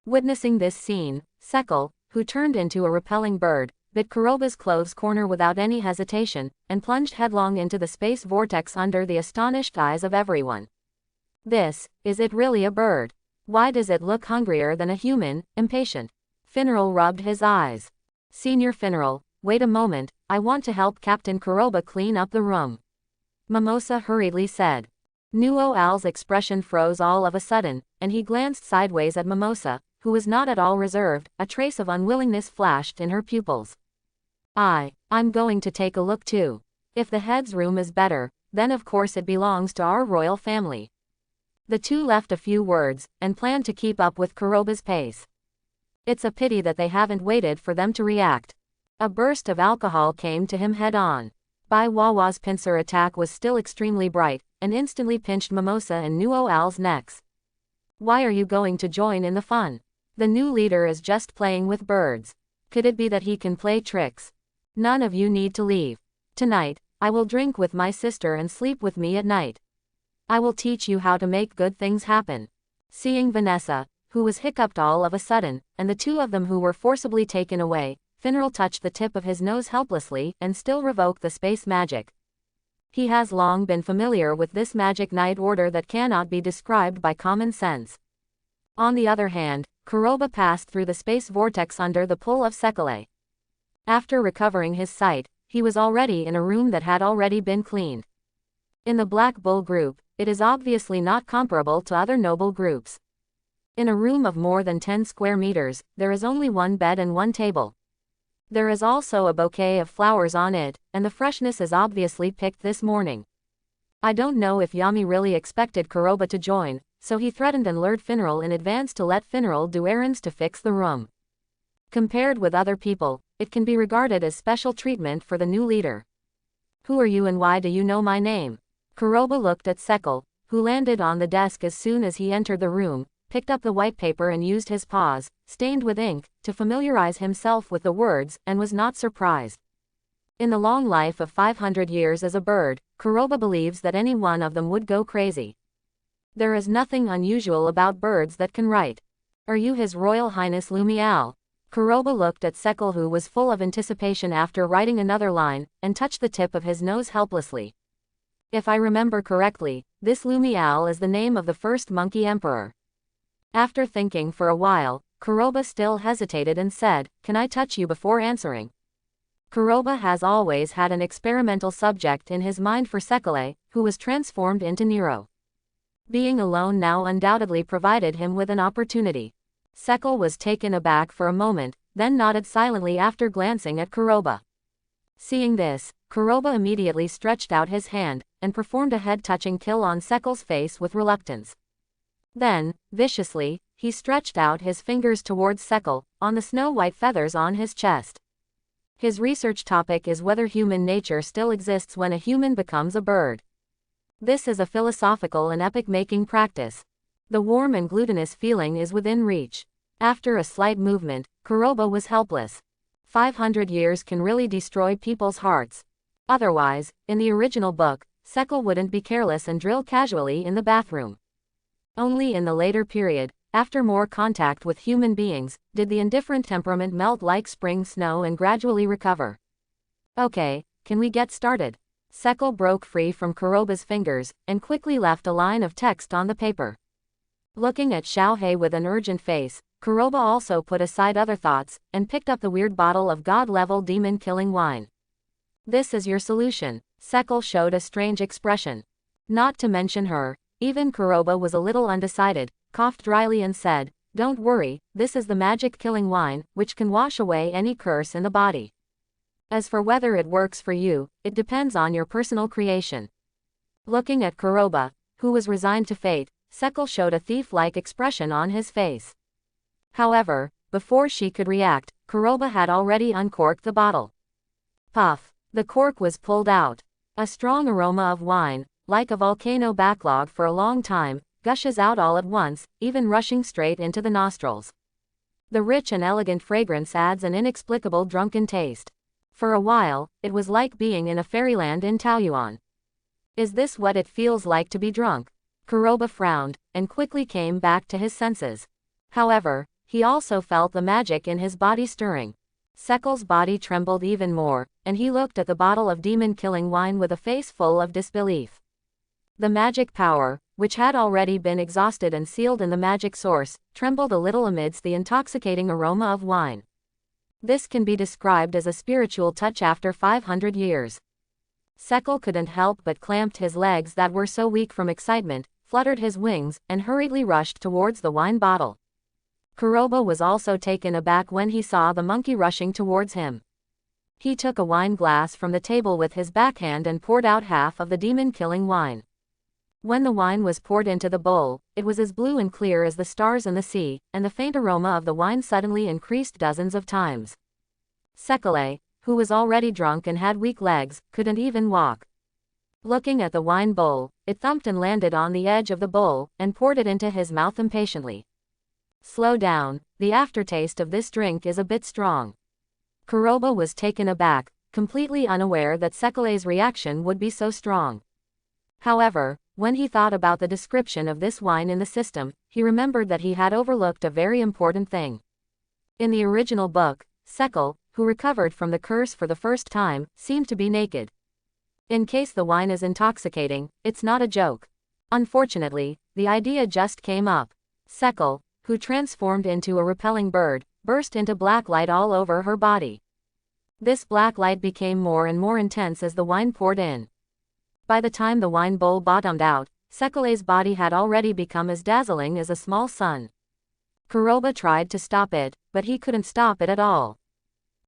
Witnessing this scene, Sekal, who turned into a repelling bird, bit Kuroba's clothes corner without any hesitation, and plunged headlong into the space vortex under the astonished eyes of everyone. Is it really a bird? Why does it look hungrier than a human, impatient? Finral rubbed his eyes. Senior Finral, wait a moment, I want to help Captain Kuroba clean up the room. Mimosa hurriedly said. Nuo Al's expression froze all of a sudden, and he glanced sideways at Mimosa, who was not at all reserved. A trace of unwillingness flashed in her pupils. I'm going to take a look too. If the head's room is better, then of course it belongs to our royal family. The two left a few words, and planned to keep up with Kuroba's pace. It's a pity that they haven't waited for them to react. A burst of alcohol came to him head-on. Bai Wawa's pincer attack was still extremely bright, and instantly pinched Mimosa and Nuo Al's necks. Why are you going to join in the fun? The new leader is just playing with birds. Could it be that he can play tricks? None of you need to leave. Tonight, I will drink with my sister and sleep with me at night. I will teach you how to make good things happen. Seeing Vanessa, who was hiccuped all of a sudden, and the two of them who were forcibly taken away, Finral touched the tip of his nose helplessly and still revoked the space magic. He has long been familiar with this magic night order that cannot be described by common sense. On the other hand, Kuroba passed through the space vortex under the pull of Sekele. After recovering his sight, he was already in a room that had already been cleaned. In the Black Bull group, it is obviously not comparable to other noble groups. In a room of more than 10 square meters, there is only one bed and one table. There is also a bouquet of flowers on it, and the freshness is obviously picked this morning. I don't know if Yami really expected Kuroba to join, so he threatened and lured Finral in advance to let Finral do errands to fix the room. Compared with other people, it can be regarded as special treatment for the new leader. Who are you and why do you know my name? Kuroba looked at Sekele, who landed on the desk as soon as he entered the room, picked up the white paper and used his paws, stained with ink, to familiarize himself with the words, and was not surprised. In the long life of 500 years as a bird, Kuroba believes that any one of them would go crazy. There is nothing unusual about birds that can write. Are you His Royal Highness Lumial? Kuroba looked at Sekele, who was full of anticipation after writing another line, and touched the tip of his nose helplessly. If I remember correctly, this Lumial is the name of the first monkey emperor. After thinking for a while, Kuroba still hesitated and said, "Can I touch you before answering?" Kuroba has always had an experimental subject in his mind for Sekele, who was transformed into Nero. Being alone now undoubtedly provided him with an opportunity. Sekele was taken aback for a moment, then nodded silently after glancing at Kuroba. Seeing this, Kuroba immediately stretched out his hand, and performed a head-touching kill on Sekele's face with reluctance. Then, viciously, he stretched out his fingers towards Sekele, on the snow-white feathers on his chest. His research topic is whether human nature still exists when a human becomes a bird. This is a philosophical and epic-making practice. The warm and glutinous feeling is within reach. After a slight movement, Kuroba was helpless. 500 years can really destroy people's hearts. Otherwise, in the original book, Sekele wouldn't be careless and drill casually in the bathroom. Only in the later period, after more contact with human beings, did the indifferent temperament melt like spring snow and gradually recover. Okay, can we get started? Sekele broke free from Kuroba's fingers, and quickly left a line of text on the paper. Looking at Xiaohei with an urgent face, Kuroba also put aside other thoughts, and picked up the weird bottle of god-level demon-killing wine. This is your solution. Sekele showed a strange expression. Not to mention her, even Kuroba was a little undecided, coughed dryly and said, "Don't worry, this is the magic-killing wine, which can wash away any curse in the body. As for whether it works for you, it depends on your personal creation." Looking at Kuroba, who was resigned to fate, Sekele showed a thief-like expression on his face. However, before she could react, Kuroba had already uncorked the bottle. Puff! The cork was pulled out. A strong aroma of wine, like a volcano backlog for a long time, gushes out all at once, even rushing straight into the nostrils. The rich and elegant fragrance adds an inexplicable drunken taste. For a while, it was like being in a fairyland in Taoyuan. Is this what it feels like to be drunk? Kuroba frowned, and quickly came back to his senses. However, he also felt the magic in his body stirring. Sekele's body trembled even more, and he looked at the bottle of demon-killing wine with a face full of disbelief. The magic power, which had already been exhausted and sealed in the magic source, trembled a little amidst the intoxicating aroma of wine. This can be described as a spiritual touch after 500 years. Sekele couldn't help but clamped his legs that were so weak from excitement, fluttered his wings, and hurriedly rushed towards the wine bottle. Kuroba was also taken aback when he saw the monkey rushing towards him. He took a wine glass from the table with his backhand and poured out half of the demon-killing wine. When the wine was poured into the bowl, it was as blue and clear as the stars in the sea, and the faint aroma of the wine suddenly increased dozens of times. Sekele, who was already drunk and had weak legs, couldn't even walk. Looking at the wine bowl, it thumped and landed on the edge of the bowl, and poured it into his mouth impatiently. Slow down, the aftertaste of this drink is a bit strong. Kuroba was taken aback, completely unaware that Sekele's reaction would be so strong. However, when he thought about the description of this wine in the system, he remembered that he had overlooked a very important thing. In the original book, Sekele, who recovered from the curse for the first time, seemed to be naked. In case the wine is intoxicating, it's not a joke. Unfortunately, the idea just came up. Sekal, who transformed into a repelling bird, burst into black light all over her body. This black light became more and more intense as the wine poured in. By the time the wine bowl bottomed out, Sekale's body had already become as dazzling as a small sun. Kuroba tried to stop it, but he couldn't stop it at all.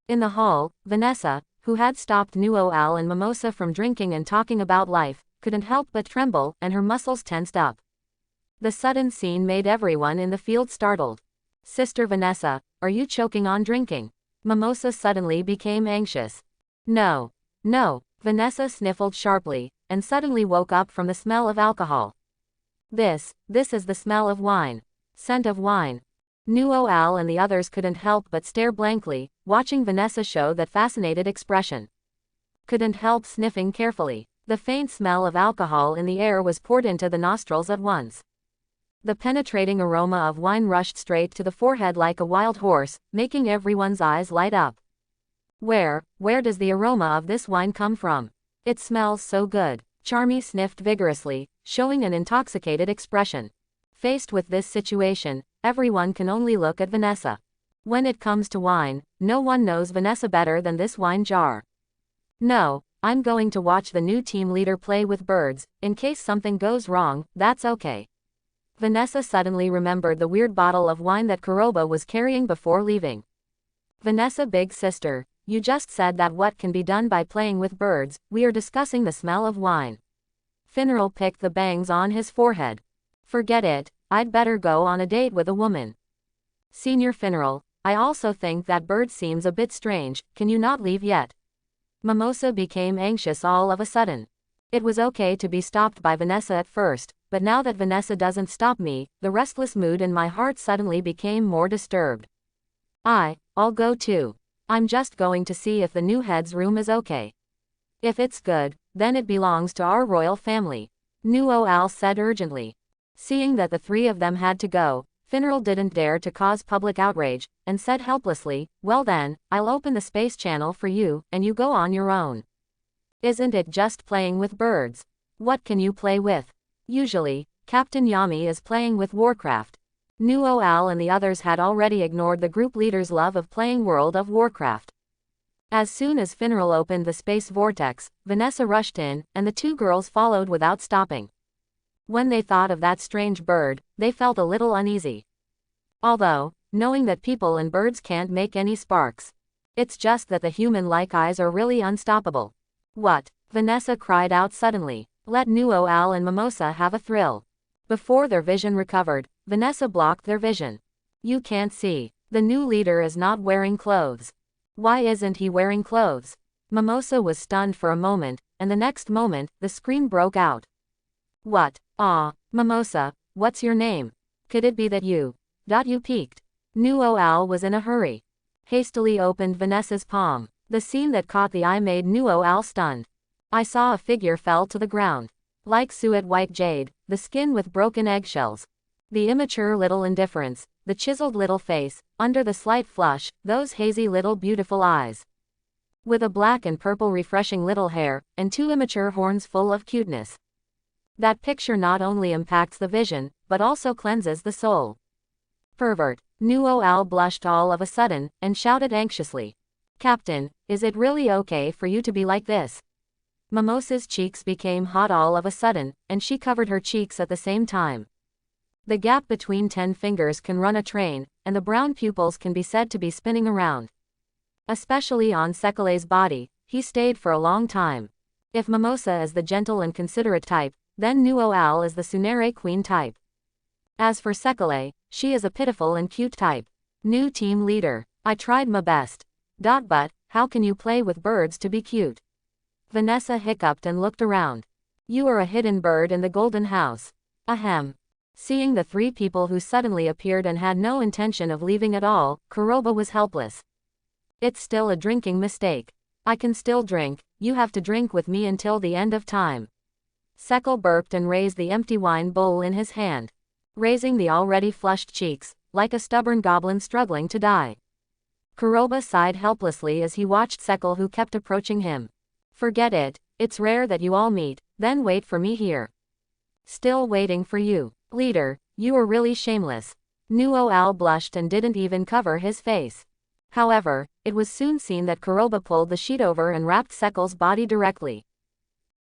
In the hall, Vanessa, who had stopped Nuo Al and Mimosa from drinking and talking about life, couldn't help but tremble, and her muscles tensed up. The sudden scene made everyone in the field startled. Sister Vanessa, are you choking on drinking? Mimosa suddenly became anxious. No. No, Vanessa sniffled sharply, and suddenly woke up from the smell of alcohol. This is the smell of wine. Scent of wine. Nuo Al and the others couldn't help but stare blankly, watching Vanessa show that fascinated expression. Couldn't help sniffing carefully. The faint smell of alcohol in the air was poured into the nostrils at once. The penetrating aroma of wine rushed straight to the forehead like a wild horse, making everyone's eyes light up. Where does the aroma of this wine come from? It smells so good. Charmy sniffed vigorously, showing an intoxicated expression. Faced with this situation, everyone can only look at Vanessa. When it comes to wine, no one knows Vanessa better than this wine jar. No, I'm going to watch the new team leader play with birds. In case something goes wrong, that's okay. Vanessa suddenly remembered the weird bottle of wine that Kuroba was carrying before leaving. Vanessa, big sister, you just said that what can be done by playing with birds. We are discussing the smell of wine. Finral picked the bangs on his forehead. Forget it, I'd better go on a date with a woman. Senior Finral, I also think that bird seems a bit strange. Can you not leave yet? Mimosa became anxious all of a sudden. It was okay to be stopped by Vanessa at first, but now that Vanessa doesn't stop me, the restless mood in my heart suddenly became more disturbed. I'll go too. I'm just going to see if the new head's room is okay. If it's good, then it belongs to our royal family. Nuo Al said urgently. Seeing that the three of them had to go, Finral didn't dare to cause public outrage, and said helplessly, well then, I'll open the space channel for you, and you go on your own. Isn't it just playing with birds? What can you play with? Usually, Captain Yami is playing with Warcraft. Nuo Al and the others had already ignored the group leader's love of playing World of Warcraft. As soon as Finral opened the space vortex, Vanessa rushed in, and the two girls followed without stopping. When they thought of that strange bird, they felt a little uneasy. Although, knowing that people and birds can't make any sparks. It's just that the human-like eyes are really unstoppable. What? Vanessa cried out suddenly. Let Nuo Al and Mimosa have a thrill. Before their vision recovered, Vanessa blocked their vision. You can't see. The new leader is not wearing clothes. Why isn't he wearing clothes? Mimosa was stunned for a moment, and the next moment, the scream broke out. What? Mimosa, what's your name? Could it be that you peeked? Nuo Al was in a hurry. Hastily opened Vanessa's palm. The scene that caught the eye made Nuo Al stunned. I saw a figure fell to the ground. Like suet white jade, the skin with broken eggshells. The immature little indifference, the chiseled little face, under the slight flush, those hazy little beautiful eyes. With a black and purple refreshing little hair, and two immature horns full of cuteness. That picture not only impacts the vision, but also cleanses the soul. Pervert. Nuo Al blushed all of a sudden, and shouted anxiously. Captain, is it really okay for you to be like this? Mimosa's cheeks became hot all of a sudden, and she covered her cheeks at the same time. The gap between 10 fingers can run a train, and the brown pupils can be said to be spinning around. Especially on Sekale's body, he stayed for a long time. If Mimosa is the gentle and considerate type, then Nuo Al is the Tsunere queen type. As for Sekale, she is a pitiful and cute type. New team leader. I tried my best. But, how can you play with birds to be cute? Vanessa hiccuped and looked around. You are a hidden bird in the golden house. Ahem. Seeing the three people who suddenly appeared and had no intention of leaving at all, Kuroba was helpless. It's still a drinking mistake. I can still drink, you have to drink with me until the end of time. Sekal burped and raised the empty wine bowl in his hand. Raising the already flushed cheeks, like a stubborn goblin struggling to die. Kuroba sighed helplessly as he watched Sekal who kept approaching him. Forget it, It's rare that you all meet, then wait for me here. Still waiting for you. Leader, you are really shameless. Nuo Al blushed and didn't even cover his face. However, it was soon seen that Kuroba pulled the sheet over and wrapped Sekel's body directly.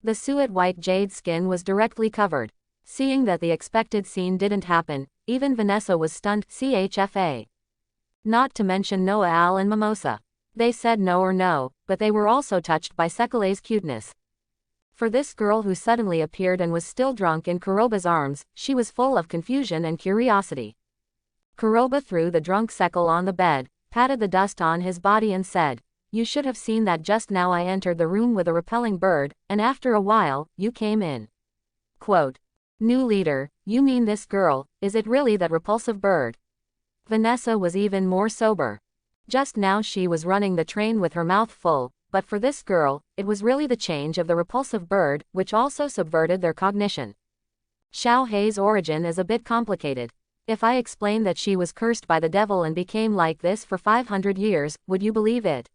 The suet white jade skin was directly covered. Seeing that the expected scene didn't happen, even Vanessa was stunned. CHFA. Not to mention Noah Al and Mimosa. They said no or no, but they were also touched by Sekele's cuteness. For this girl who suddenly appeared and was still drunk in Kuroba's arms, she was full of confusion and curiosity. Kuroba threw the drunk Sekel on the bed, patted the dust on his body and said, "You should have seen that just now I entered the room with a repelling bird, and after a while, you came in." Quote. New leader, you mean this girl, is it really that repulsive bird? Vanessa was even more sober. Just now she was running the train with her mouth full, but for this girl, it was really the change of the repulsive bird, which also subverted their cognition. Xiao Hei's origin is a bit complicated. If I explain that she was cursed by the devil and became like this for 500 years, would you believe it?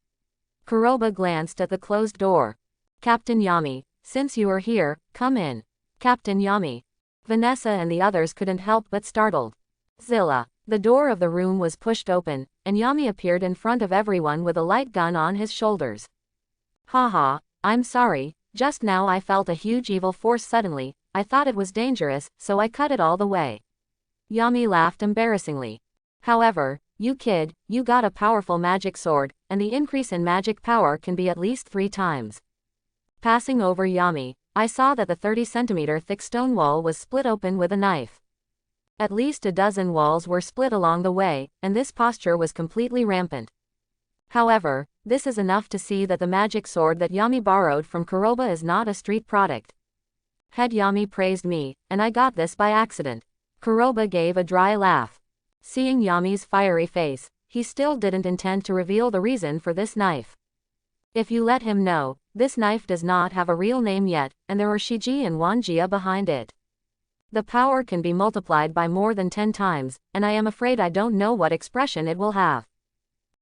Kuroba glanced at the closed door. Captain Yami, since you are here, come in. Captain Yami. Vanessa and the others couldn't help but startled. Zilla. The door of the room was pushed open, and Yami appeared in front of everyone with a light gun on his shoulders. Haha, I'm sorry, just now I felt a huge evil force suddenly, I thought it was dangerous, so I cut it all the way. Yami laughed embarrassingly. However, you kid, you got a powerful magic sword, and the increase in magic power can be at least 3 times. Passing over Yami, I saw that the 30-centimeter thick stone wall was split open with a knife. At least a dozen walls were split along the way, and this posture was completely rampant. However, this is enough to see that the magic sword that Yami borrowed from Kuroba is not a street product. Head Yami praised me, and I got this by accident. Kuroba gave a dry laugh. Seeing Yami's fiery face, he still didn't intend to reveal the reason for this knife. If you let him know, this knife does not have a real name yet, and there are Shiji and Wanjia behind it. The power can be multiplied by more than 10 times, and I am afraid I don't know what expression it will have.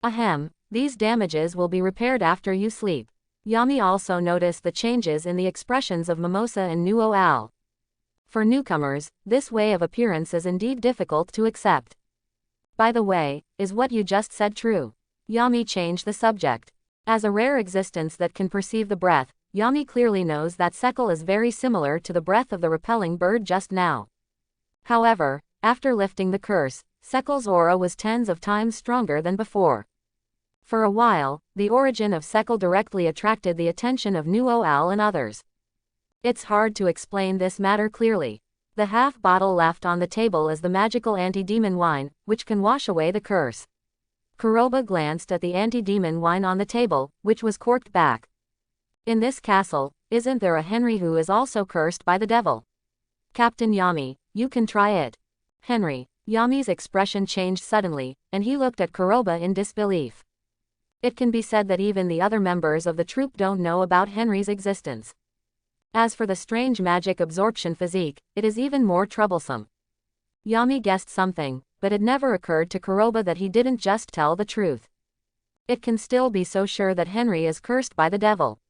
Ahem, these damages will be repaired after you sleep. Yami also noticed the changes in the expressions of Mimosa and Nuo Al. For newcomers, this way of appearance is indeed difficult to accept. By the way, is what you just said true? Yami changed the subject. As a rare existence that can perceive the breath, Yami clearly knows that Sekel is very similar to the breath of the repelling bird just now. However, after lifting the curse, Sekel's aura was tens of times stronger than before. For a while, the origin of Sekel directly attracted the attention of Nuo Al and others. It's hard to explain this matter clearly. The half bottle left on the table is the magical anti-demon wine, which can wash away the curse. Kuroba glanced at the anti-demon wine on the table, which was corked back. In this castle, isn't there a Henry who is also cursed by the devil? Captain Yami, you can try it. Henry. Yami's expression changed suddenly, and he looked at Kuroba in disbelief. It can be said that even the other members of the troupe don't know about Henry's existence. As for the strange magic absorption physique, it is even more troublesome. Yami guessed something, but it never occurred to Kuroba that he didn't just tell the truth. It can still be so sure that Henry is cursed by the devil.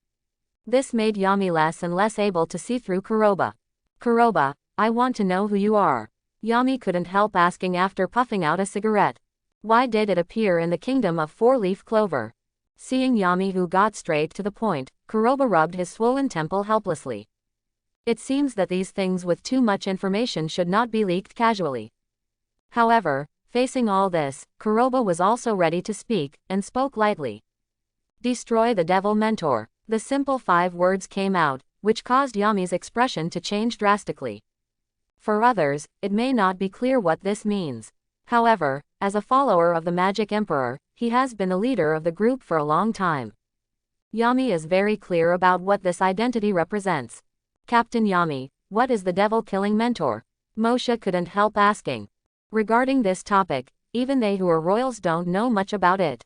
This made Yami less and less able to see through Kuroba. Kuroba, I want to know who you are. Yami couldn't help asking after puffing out a cigarette. Why did it appear in the kingdom of four-leaf clover? Seeing Yami who got straight to the point, Kuroba rubbed his swollen temple helplessly. It seems that these things with too much information should not be leaked casually. However, facing all this, Kuroba was also ready to speak, and spoke lightly. Destroy the devil mentor. The simple 5 words came out, which caused Yami's expression to change drastically. For others, it may not be clear what this means. However, as a follower of the Magic Emperor, he has been the leader of the group for a long time. Yami is very clear about what this identity represents. Captain Yami, what is the devil-killing mentor? Moshe couldn't help asking. Regarding this topic, even they who are royals don't know much about it.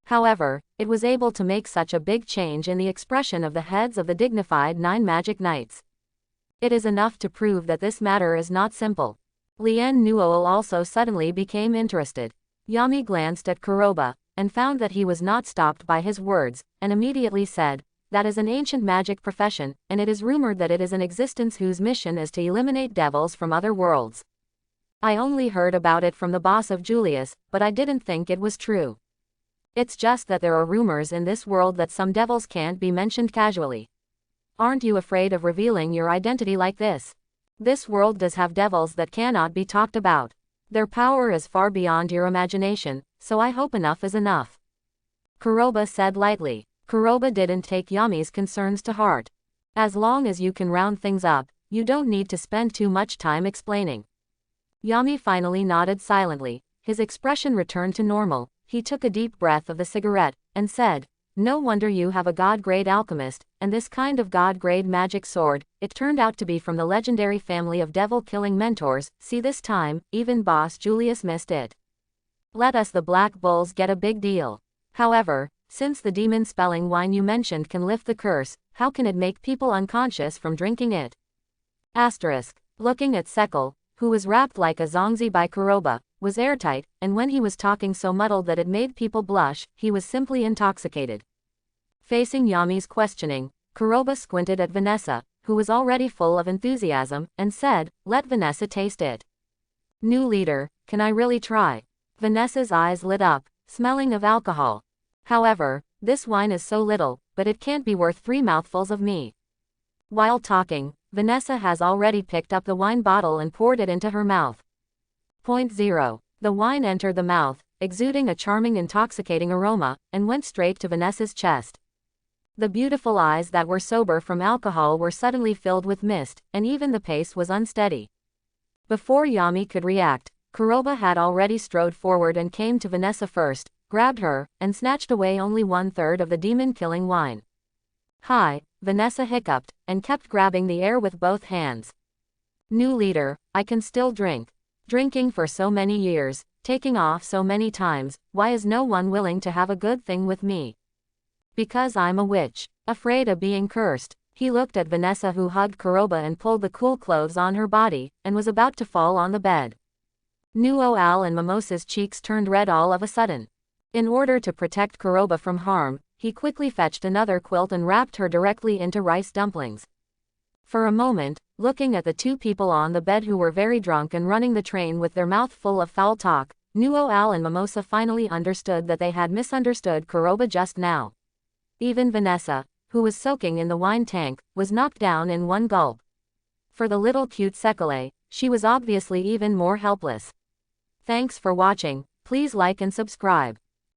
However, it was able to make such a big change in the expression of the heads of the dignified 9 magic knights. It is enough to prove that this matter is not simple. Lien Nuoal also suddenly became interested. Yami glanced at Kuroba, and found that he was not stopped by his words, and immediately said, That is an ancient magic profession, and it is rumored that it is an existence whose mission is to eliminate devils from other worlds. I only heard about it from the boss of Julius, but I didn't think it was true. It's just that there are rumors in this world that some devils can't be mentioned casually. Aren't you afraid of revealing your identity like this? This world does have devils that cannot be talked about. Their power is far beyond your imagination, so I hope enough is enough. Kuroba said lightly. Kuroba didn't take Yami's concerns to heart. As long as you can round things up, you don't need to spend too much time explaining. Yami finally nodded silently. His expression returned to normal. He took a deep breath of the cigarette, and said, "No wonder you have a god-grade alchemist, and this kind of god-grade magic sword. It turned out to be from the legendary family of devil-killing mentors. See, this time, even boss Julius missed it. Let us the Black Bulls get a big deal. However, since the demon spelling wine you mentioned can lift the curse, how can it make people unconscious from drinking it?" Asterisk. Looking at Sekal, who was wrapped like a zongzi by Kuroba, was airtight, and when he was talking so muddled that it made people blush, he was simply intoxicated. Facing Yami's questioning, Kuroba squinted at Vanessa, who was already full of enthusiasm, and said, "Let Vanessa taste it." "New leader, can I really try?" Vanessa's eyes lit up, smelling of alcohol. "However, this wine is so little, but it can't be worth 3 mouthfuls of me." While talking, Vanessa has already picked up the wine bottle and poured it into her mouth. 0. The wine entered the mouth, exuding a charming intoxicating aroma, and went straight to Vanessa's chest. The beautiful eyes that were sober from alcohol were suddenly filled with mist, and even the pace was unsteady. Before Yami could react, Kuroba had already strode forward and came to Vanessa first, grabbed her, and snatched away only 1/3 of the demon-killing wine. "Hi," Vanessa hiccuped, and kept grabbing the air with both hands. "New leader, I can still drink. Drinking for so many years, taking off so many times, why is no one willing to have a good thing with me?" "Because I'm a witch. Afraid of being cursed." He looked at Vanessa, who hugged Kuroba and pulled the cool clothes on her body, and was about to fall on the bed. Nuo Al and Mimosa's cheeks turned red all of a sudden. In order to protect Kuroba from harm, he quickly fetched another quilt and wrapped her directly into rice dumplings. For a moment, looking at the two people on the bed who were very drunk and running the train with their mouth full of foul talk, Nuo Al and Mimosa finally understood that they had misunderstood Kuroba just now. Even Vanessa, who was soaking in the wine tank, was knocked down in one gulp. For the little cute Sekale, she was obviously even more helpless. Thanks for watching. Please like and subscribe.